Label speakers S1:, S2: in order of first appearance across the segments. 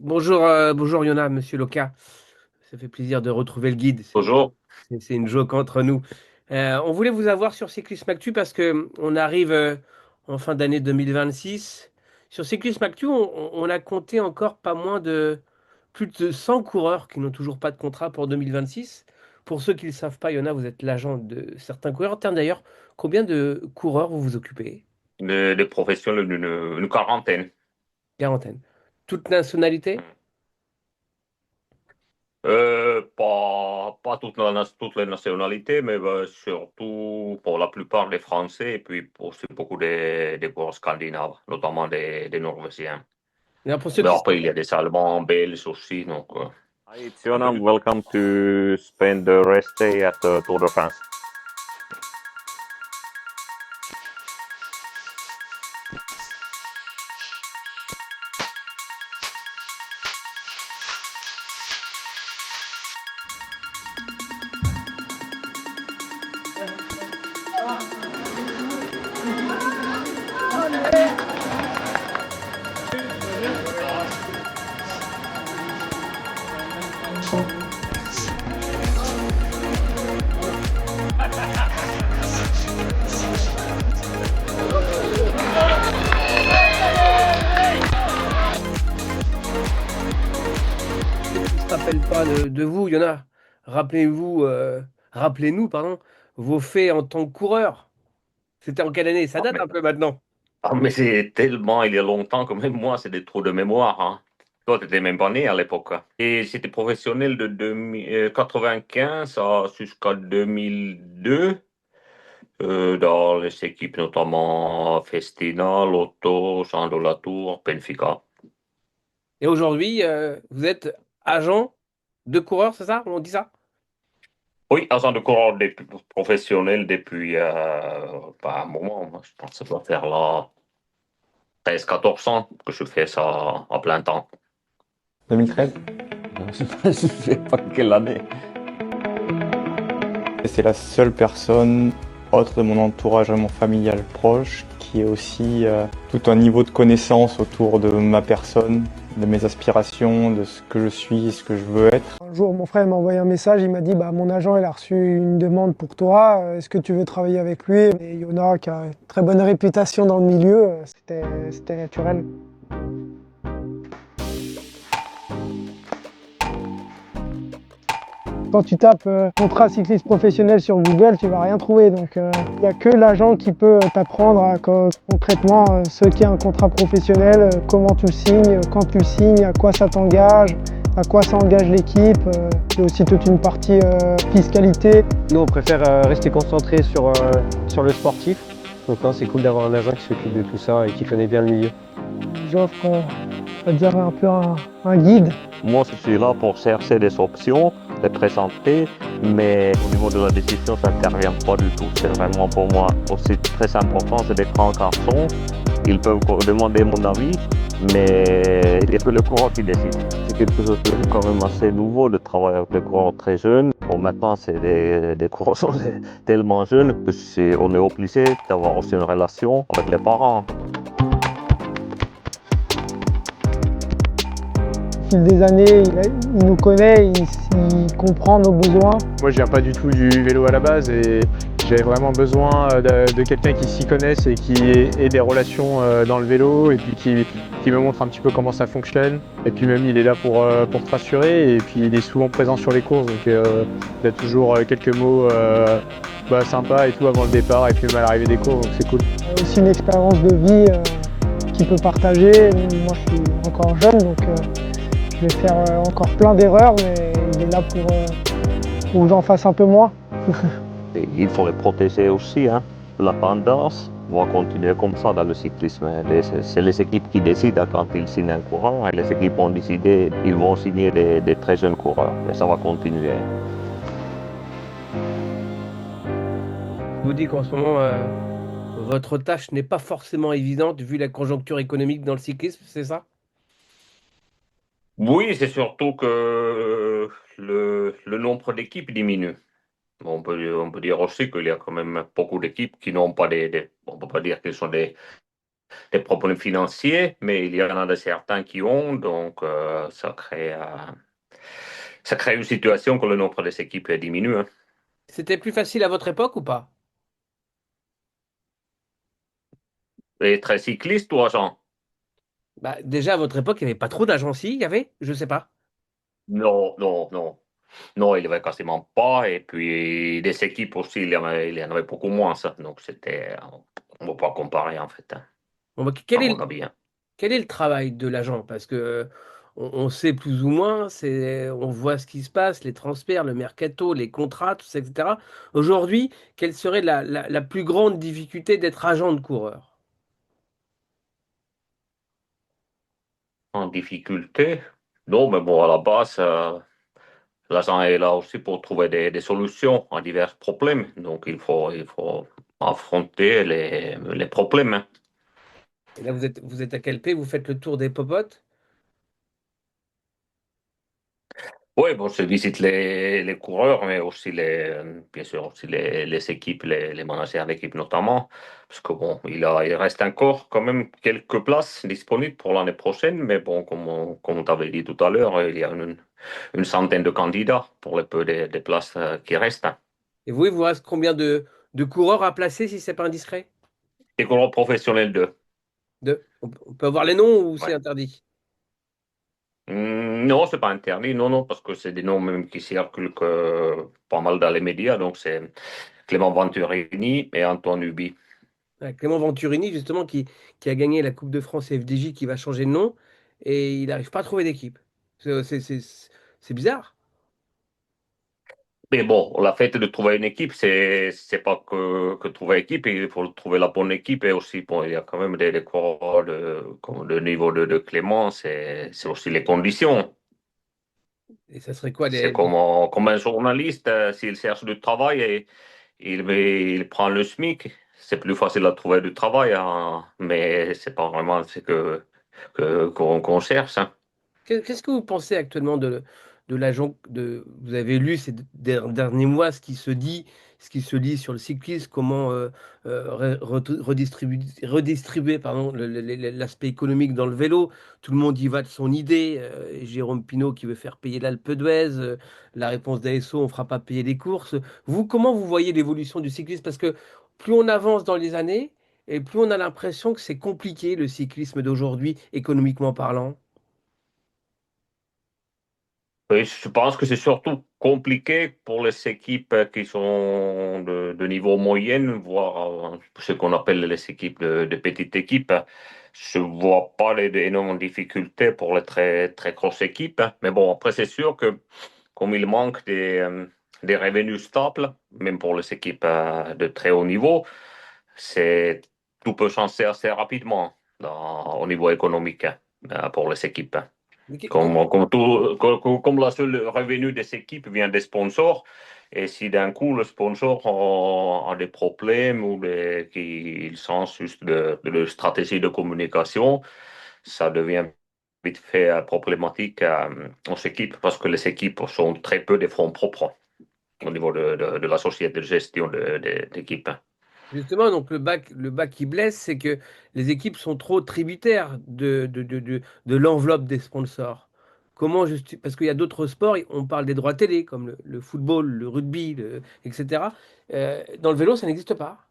S1: Bonjour, bonjour Yona, monsieur Loca. Ça fait plaisir de retrouver le guide.
S2: Bonjour.
S1: C'est une joke entre nous. On voulait vous avoir sur Cyclisme Actu parce que on arrive en fin d'année 2026. Sur Cyclisme Actu, on a compté encore pas moins de plus de 100 coureurs qui n'ont toujours pas de contrat pour 2026. Pour ceux qui ne le savent pas, Yona, vous êtes l'agent de certains coureurs. Tiens, d'ailleurs, combien de coureurs vous vous occupez?
S2: Des professionnels d'une quarantaine.
S1: Quarantaine. Toute nationalité?
S2: Pas toutes les nationalités, mais surtout pour la plupart des Français et puis aussi beaucoup des coureurs scandinaves, notamment des Norvégiens.
S1: Alors pour ceux
S2: Mais
S1: qui
S2: après, il y a des Allemands, Belges aussi. Donc,
S3: Hi, it's Yonam. Welcome to spend the rest day at the Tour de France.
S1: ne se rappellent pas de vous, il y en a. Rappelez-vous, rappelez-nous, pardon, vos faits en tant que coureur. C'était en quelle année? Ça
S2: ah,
S1: date
S2: mais,
S1: un peu maintenant.
S2: mais c'est tellement, il y a longtemps que même moi, c'est des trous de mémoire. Hein. Toi, tu n'étais même pas né à l'époque. Hein. Et c'était professionnel de 1995 jusqu'à 2002. Dans les équipes notamment Festina, Lotto, Sando Latour, Benfica.
S1: Et aujourd'hui, vous êtes agent de coureur, c'est ça? On dit ça?
S2: Oui, agent de coureur professionnel depuis pas un moment. Moi, je pense que ça doit faire là 13-14 ans que je fais ça à plein temps.
S3: 2013. Je sais pas quelle année. C'est la seule personne autre de mon entourage vraiment familial proche qui est aussi tout un niveau de connaissance autour de ma personne, de mes aspirations, de ce que je suis, ce que je veux être.
S4: Un jour, mon frère m'a envoyé un message, il m'a dit mon agent il a reçu une demande pour toi, est-ce que tu veux travailler avec lui? Et Yona, qui a une très bonne réputation dans le milieu, c'était naturel. Quand tu tapes contrat cycliste professionnel sur Google, tu vas rien trouver. Donc il n'y a que l'agent qui peut t'apprendre concrètement ce qu'est un contrat professionnel, comment tu le signes, quand tu le signes, à quoi ça t'engage, à quoi ça engage l'équipe. Il y a aussi toute une partie fiscalité.
S5: Nous, on préfère rester concentré sur le sportif. Donc, non, c'est cool d'avoir un agent qui s'occupe de tout ça et qui connaît bien le milieu.
S4: J'offre, on va dire, un peu un guide.
S3: Moi, je suis là pour chercher des options, les présenter, mais au niveau de la décision, ça n'intervient pas du tout. C'est vraiment pour moi aussi très important, c'est des grands garçons. Ils peuvent demander mon avis, mais il n'y a que le coureur qui décide. C'est quelque chose de quand même assez nouveau de travailler avec des coureurs très jeunes. Bon, maintenant, c'est des coureurs sont tellement jeunes on est obligé d'avoir aussi une relation avec les parents.
S4: Au fil des années, il nous connaît, il comprend nos besoins.
S6: Moi, je viens pas du tout du vélo à la base et j'avais vraiment besoin de quelqu'un qui s'y connaisse et qui ait des relations dans le vélo et puis qui me montre un petit peu comment ça fonctionne. Et puis même, il est là pour te rassurer et puis il est souvent présent sur les courses. Donc il a toujours quelques mots sympas et tout avant le départ et puis même à l'arrivée des courses, donc c'est cool.
S4: Il a aussi une expérience de vie qu'il peut partager. Moi, je suis encore jeune, donc je vais faire encore plein d'erreurs, mais il est là pour que j'en fasse un peu moins.
S3: Et il faut les protéger aussi, hein. La tendance va continuer comme ça dans le cyclisme. C'est les équipes qui décident quand ils signent un coureur et les équipes ont décidé ils vont signer des très jeunes coureurs. Et ça va continuer.
S1: Je vous dis qu'en ce moment, votre tâche n'est pas forcément évidente vu la conjoncture économique dans le cyclisme, c'est ça?
S2: Oui, c'est surtout que le nombre d'équipes diminue. On peut dire aussi qu'il y a quand même beaucoup d'équipes qui n'ont pas on peut pas dire qu'ils sont des problèmes financiers, mais il y en a de certains qui ont, donc ça crée une situation que le nombre des équipes diminue, hein.
S1: C'était plus facile à votre époque ou pas?
S2: Et très cycliste, toi, Jean?
S1: Bah, déjà, à votre époque, il n'y avait pas trop d'agencies, il y avait? Je sais pas.
S2: Non, non, non. Non, il n'y avait quasiment pas. Et puis, des équipes aussi, il y en avait beaucoup moins, ça. Donc, on ne va pas comparer, en fait, hein,
S1: Bon, bah,
S2: à mon avis, hein.
S1: quel est le travail de l'agent? Parce que on sait plus ou moins, on voit ce qui se passe, les transferts, le mercato, les contrats, tout ça, etc. Aujourd'hui, quelle serait la plus grande difficulté d'être agent de coureur?
S2: En difficulté? Non, mais bon, à la base, l'agent est là aussi pour trouver des solutions à divers problèmes. Donc, il faut affronter les problèmes, hein.
S1: Et là, vous êtes à quel pays? Vous faites le tour des popotes?
S2: Oui, bon, je visite les coureurs, mais aussi bien sûr aussi les équipes, les managers d'équipe notamment, parce que bon, il reste encore quand même quelques places disponibles pour l'année prochaine, mais bon, comme on t'avait dit tout à l'heure, il y a une centaine de candidats pour le peu des places qui restent, hein.
S1: Et vous, il vous reste combien de coureurs à placer si c'est pas indiscret?
S2: Les coureurs professionnels 2.
S1: On peut avoir les noms ou c'est
S2: Ouais.
S1: interdit?
S2: Non, c'est pas interdit, non, non, parce que c'est des noms même qui circulent pas mal dans les médias, donc c'est Clément Venturini et Antoine Ubi.
S1: Ouais, Clément Venturini, justement, qui a gagné la Coupe de France FDJ, qui va changer de nom, et il n'arrive pas à trouver d'équipe. C'est bizarre.
S2: Mais bon, la fait de trouver une équipe, c'est pas que trouver une équipe, il faut trouver la bonne équipe et aussi, bon, il y a quand même des coureurs comme le niveau de Clément, c'est aussi les conditions.
S1: Et ça serait quoi
S2: C'est comme un journaliste, s'il cherche du travail et il prend le SMIC, c'est plus facile à trouver du travail, hein, mais c'est pas vraiment ce qu'on cherche, hein.
S1: Qu'est-ce que vous pensez actuellement de l'agent vous avez lu ces derniers mois ce qui se lit sur le cyclisme, comment redistribuer pardon, l'aspect économique dans le vélo. Tout le monde y va de son idée. Et Jérôme Pinault qui veut faire payer l'Alpe d'Huez. La réponse d'ASO, on ne fera pas payer les courses. Vous, comment vous voyez l'évolution du cyclisme? Parce que plus on avance dans les années, et plus on a l'impression que c'est compliqué le cyclisme d'aujourd'hui, économiquement parlant.
S2: Oui, je pense que c'est surtout compliqué pour les équipes qui sont de niveau moyenne, voire ce qu'on appelle les équipes de petites équipes. Je vois pas d'énormes difficultés pour les très, très grosses équipes. Mais bon, après, c'est sûr que comme il manque des revenus stables, même pour les équipes de très haut niveau, c'est, tout peut changer assez rapidement au niveau économique, pour les équipes. Comme la seule revenu des équipes vient des sponsors, et si d'un coup le sponsor a des problèmes ou qu'il change juste de stratégie de communication, ça devient vite fait problématique aux équipes parce que les équipes sont très peu des fonds propres au niveau de la société de gestion d'équipe.
S1: Justement, donc le bas qui blesse, c'est que les équipes sont trop tributaires de l'enveloppe des sponsors. Parce qu'il y a d'autres sports, on parle des droits télé, comme le football, le rugby, etc. Dans le vélo, ça n'existe pas.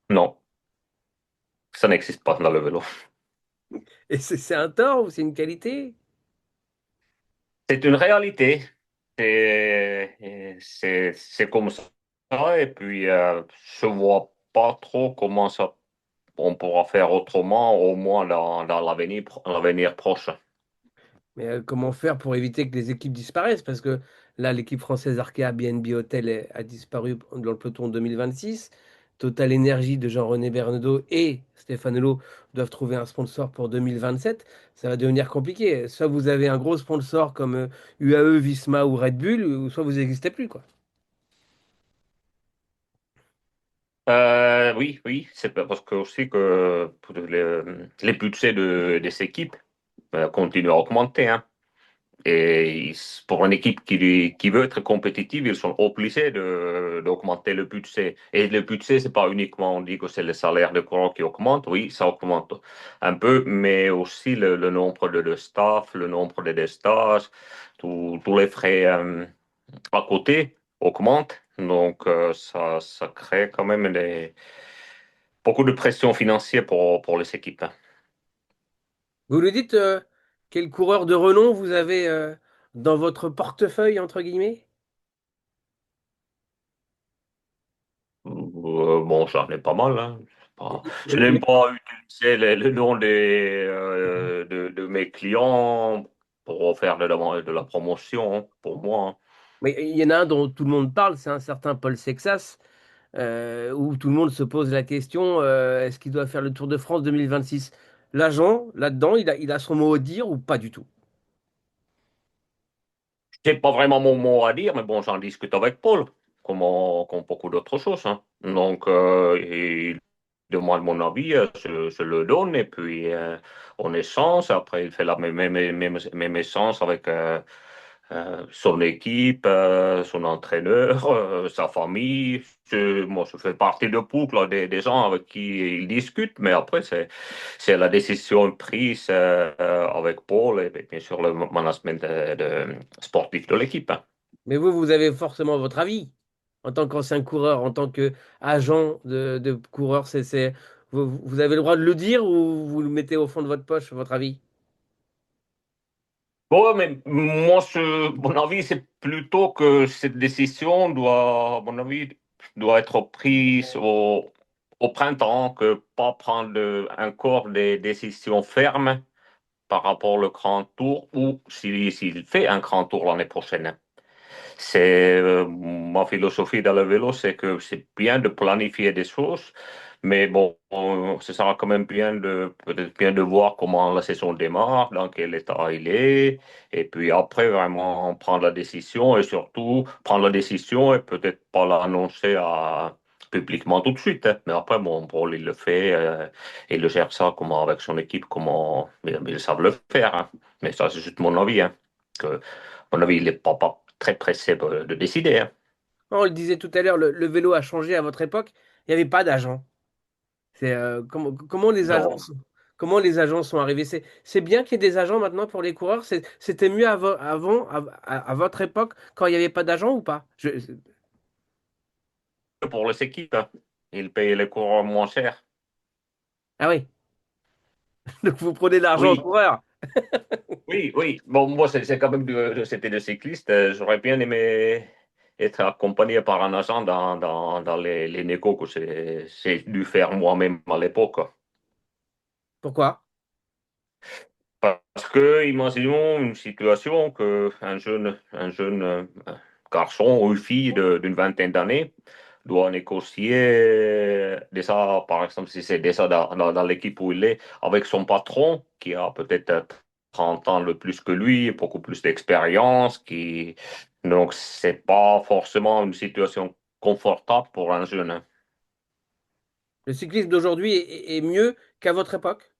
S2: Non, ça n'existe pas dans le vélo.
S1: Et c'est un tort ou c'est une qualité?
S2: C'est une réalité. C'est comme ça. Et puis, je vois pas trop comment ça, on pourra faire autrement, au moins dans l'avenir proche.
S1: Mais comment faire pour éviter que les équipes disparaissent? Parce que là, l'équipe française Arkea BNB Hotel a disparu dans le peloton 2026. Total Énergie de Jean-René Bernaudot et Stéphane Hulot doivent trouver un sponsor pour 2027. Ça va devenir compliqué. Soit vous avez un gros sponsor comme UAE, Visma ou Red Bull, ou soit vous n'existez plus, quoi.
S2: Oui, oui, c'est parce que aussi que pour les budgets des équipes continuent à augmenter, hein. Et pour une équipe qui veut être compétitive, ils sont obligés d'augmenter le budget. Et le budget, c'est pas uniquement, on dit que c'est le salaire de coureur qui augmente. Oui, ça augmente un peu, mais aussi le nombre de staff, le nombre de stages, tous les frais à côté augmentent. Donc, ça crée quand même beaucoup de pression financière pour les équipes.
S1: Vous nous dites quel coureur de renom vous avez dans votre portefeuille, entre guillemets?
S2: Bon, j'en ai pas mal, hein. Je
S1: Il
S2: n'aime pas utiliser le nom de mes clients pour faire de la promotion, hein, pour moi, hein.
S1: mais il y en a un dont tout le monde parle, c'est un certain Paul Sexas, où tout le monde se pose la question, est-ce qu'il doit faire le Tour de France 2026? L'agent, là-dedans, il a son mot à dire ou pas du tout?
S2: C'est pas vraiment mon mot à dire, mais bon, j'en discute avec Paul, comme beaucoup d'autres choses, hein. Donc, il demande mon avis, je le donne, et puis on échange. Après, il fait la même échange avec son équipe, son entraîneur, sa famille. Moi, je fais partie de boucle des gens avec qui il discute, mais après, c'est la décision prise avec Paul et bien sûr le management sportif de l'équipe, hein.
S1: Mais vous avez forcément votre avis. En tant qu'ancien coureur, en tant qu'agent de coureur, vous avez le droit de le dire ou vous le mettez au fond de votre poche, votre avis?
S2: Bon, mais moi, mon avis, c'est plutôt que cette décision à mon avis, doit être prise au printemps, que pas prendre encore des décisions fermes par rapport au Grand Tour ou s'il fait un Grand Tour l'année prochaine. C'est ma philosophie dans le vélo, c'est que c'est bien de planifier des choses, mais bon, ce sera quand même peut-être bien de voir comment la saison démarre, dans quel état il est, et puis après vraiment prendre la décision et surtout prendre la décision et peut-être pas l'annoncer publiquement tout de suite, hein. Mais après, bon, Paul, il le fait, il le gère ça comment avec son équipe, comment ils savent le faire, hein. Mais ça, c'est juste mon avis, hein. Que, à mon avis, il n'est pas très pressé de décider, hein.
S1: On le disait tout à l'heure, le vélo a changé à votre époque. Il n'y avait pas d'agent.
S2: Non.
S1: Comment les agents sont arrivés? C'est bien qu'il y ait des agents maintenant pour les coureurs. C'était mieux avant, à votre époque, quand il n'y avait pas d'agent ou pas?
S2: Pour les équipes, hein. Ils payent les coureurs moins cher.
S1: Ah oui, donc vous prenez de l'argent aux
S2: Oui,
S1: coureurs.
S2: oui, oui. Bon, moi, c'est quand même c'était de cycliste. J'aurais bien aimé être accompagné par un agent dans les négos que j'ai dû faire moi-même à l'époque.
S1: Pourquoi?
S2: Parce que, imaginons une situation que un jeune garçon ou fille d'une vingtaine d'années doit négocier déjà, par exemple, si c'est déjà dans l'équipe où il est, avec son patron qui a peut-être 30 ans le plus que lui, beaucoup plus d'expérience, donc c'est pas forcément une situation confortable pour un jeune, hein.
S1: Le cyclisme d'aujourd'hui est mieux qu'à votre époque?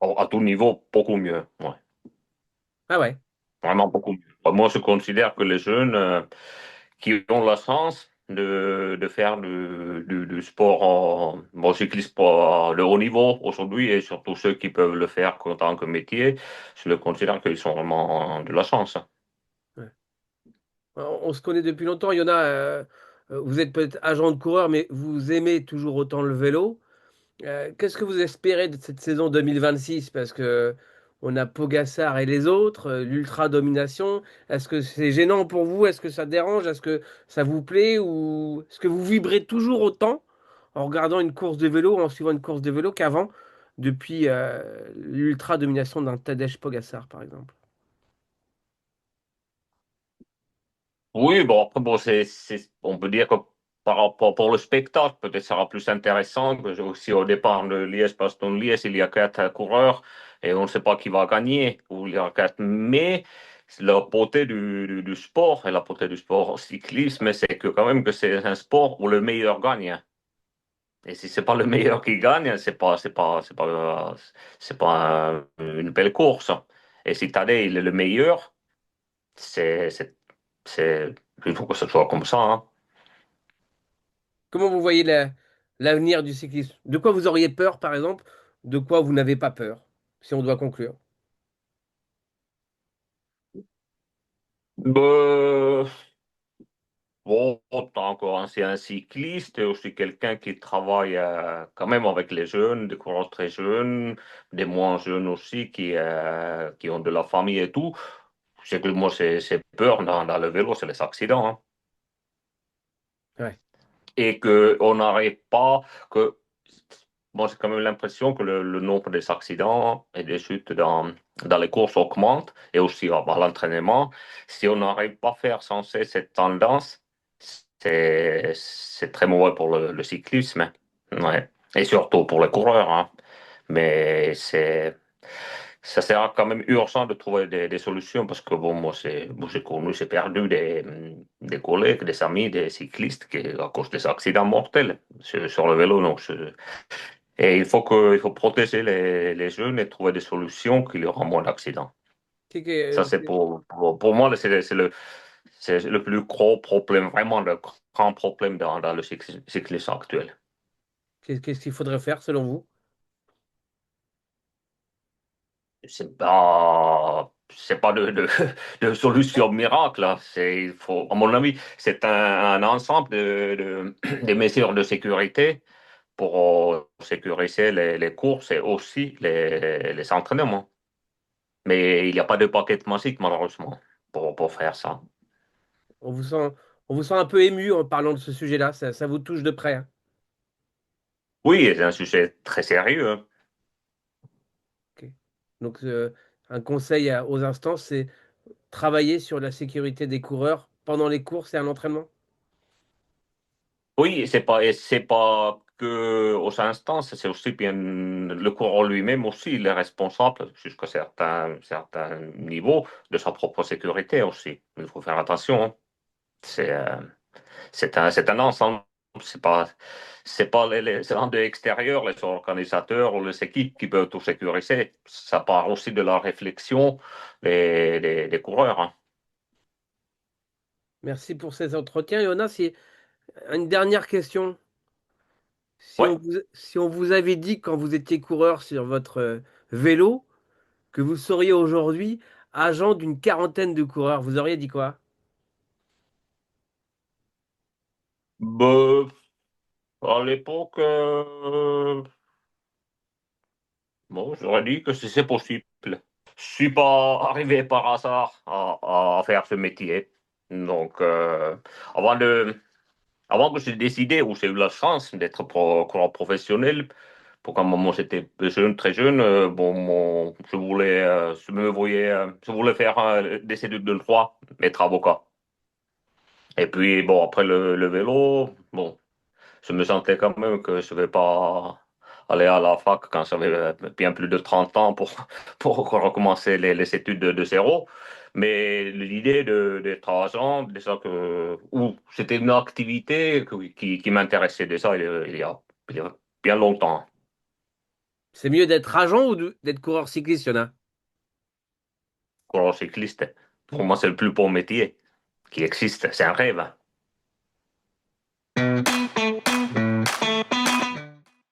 S2: À tout niveau, beaucoup mieux. Ouais.
S1: Ah ouais.
S2: Vraiment beaucoup mieux. Moi, je considère que les jeunes qui ont la chance de faire du sport, bon, cyclisme de haut niveau aujourd'hui, et surtout ceux qui peuvent le faire en tant que métier, je le considère qu'ils sont vraiment de la chance.
S1: Ouais. On se connaît depuis longtemps. Il y en a. Vous êtes peut-être agent de coureur, mais vous aimez toujours autant le vélo. Qu'est-ce que vous espérez de cette saison 2026? Parce que on a Pogacar et les autres, l'ultra domination. Est-ce que c'est gênant pour vous? Est-ce que ça dérange? Est-ce que ça vous plaît? Ou est-ce que vous vibrez toujours autant en regardant une course de vélo, en suivant une course de vélo qu'avant, depuis l'ultra domination d'un Tadej Pogacar, par exemple?
S2: Oui, bon, après, bon, on peut dire que par rapport pour le spectacle, peut-être ça sera plus intéressant que aussi au départ de Liège-Bastogne-Liège, il y a quatre coureurs et on ne sait pas qui va gagner, ou il y a quatre. Mais la beauté du sport et la beauté du sport cyclisme, c'est que quand même que c'est un sport où le meilleur gagne. Et si c'est pas le meilleur qui gagne, c'est pas une belle course. Et cette année, il est le meilleur. C'est, c'est, il faut que ce soit comme ça, hein.
S1: Comment vous voyez l'avenir du cyclisme? De quoi vous auriez peur, par exemple? De quoi vous n'avez pas peur, si on doit conclure?
S2: Ben, bon, t'as encore un cycliste et aussi quelqu'un qui travaille quand même avec les jeunes, des coureurs très jeunes, des moins jeunes aussi qui ont de la famille et tout. C'est que moi, c'est peur dans le vélo, c'est les accidents, hein.
S1: Ouais.
S2: Et qu'on n'arrive pas, que moi, j'ai quand même l'impression que le nombre des accidents et des chutes dans les courses augmente et aussi à l'entraînement. Si on n'arrive pas à faire sensé cette tendance, c'est très mauvais pour le cyclisme. Ouais. Et surtout pour les coureurs, hein. Mais ça sera quand même urgent de trouver des solutions parce que bon, moi, j'ai connu, j'ai perdu des collègues, des amis, des cyclistes à cause des accidents mortels sur le vélo. Donc, et il faut protéger les jeunes et trouver des solutions qui leur rendent moins d'accidents.
S1: Qu'est-
S2: Ça,
S1: que-
S2: c'est pour moi, c'est le plus gros problème, vraiment le grand problème dans le cyclisme actuel.
S1: Qu'est-ce qu'il faudrait faire, selon vous?
S2: C'est pas de solution miracle, hein. Il faut, à mon avis, c'est un ensemble de mesures de sécurité pour sécuriser les courses et aussi les entraînements. Mais il n'y a pas de paquet magique, malheureusement, pour faire ça.
S1: On vous sent, on vous sent un peu ému en parlant de ce sujet-là. Ça vous touche de près, hein.
S2: Oui, c'est un sujet très sérieux, hein.
S1: Ok. Donc, un conseil aux instances, c'est travailler sur la sécurité des coureurs pendant les courses et à l'entraînement.
S2: Oui, et c'est pas que aux instances, c'est aussi bien le coureur lui-même aussi, il est responsable jusqu'à certains niveaux de sa propre sécurité aussi. Il faut faire attention, hein. C'est c'est un ensemble. C'est pas, c'est pas les gens de l'extérieur, les organisateurs ou les équipes qui peuvent tout sécuriser. Ça part aussi de la réflexion des coureurs, hein.
S1: Merci pour ces entretiens. Jonas, c'est une dernière question.
S2: Ouais.
S1: Si on vous avait dit quand vous étiez coureur sur votre vélo que vous seriez aujourd'hui agent d'une quarantaine de coureurs, vous auriez dit quoi?
S2: Ben, à l'époque, bon, j'aurais dit que c'est possible. Je suis pas arrivé par hasard à faire ce métier. Donc, avant que j'ai décidé ou j'ai eu la chance d'être coureur professionnel, pour quand moment j'étais jeune, très jeune, bon, je voulais faire des études de droit, être avocat. Et puis, bon, après le vélo, bon, je me sentais quand même que je ne vais pas aller à la fac quand j'avais bien plus de 30 ans pour recommencer les études de zéro. Mais l'idée d'être agent, déjà c'était une activité qui m'intéressait déjà il y a bien longtemps.
S1: C'est mieux d'être agent ou d'être coureur cycliste, Jonas?
S2: Coureur cycliste, pour moi, c'est le plus beau métier qui existe. C'est un rêve.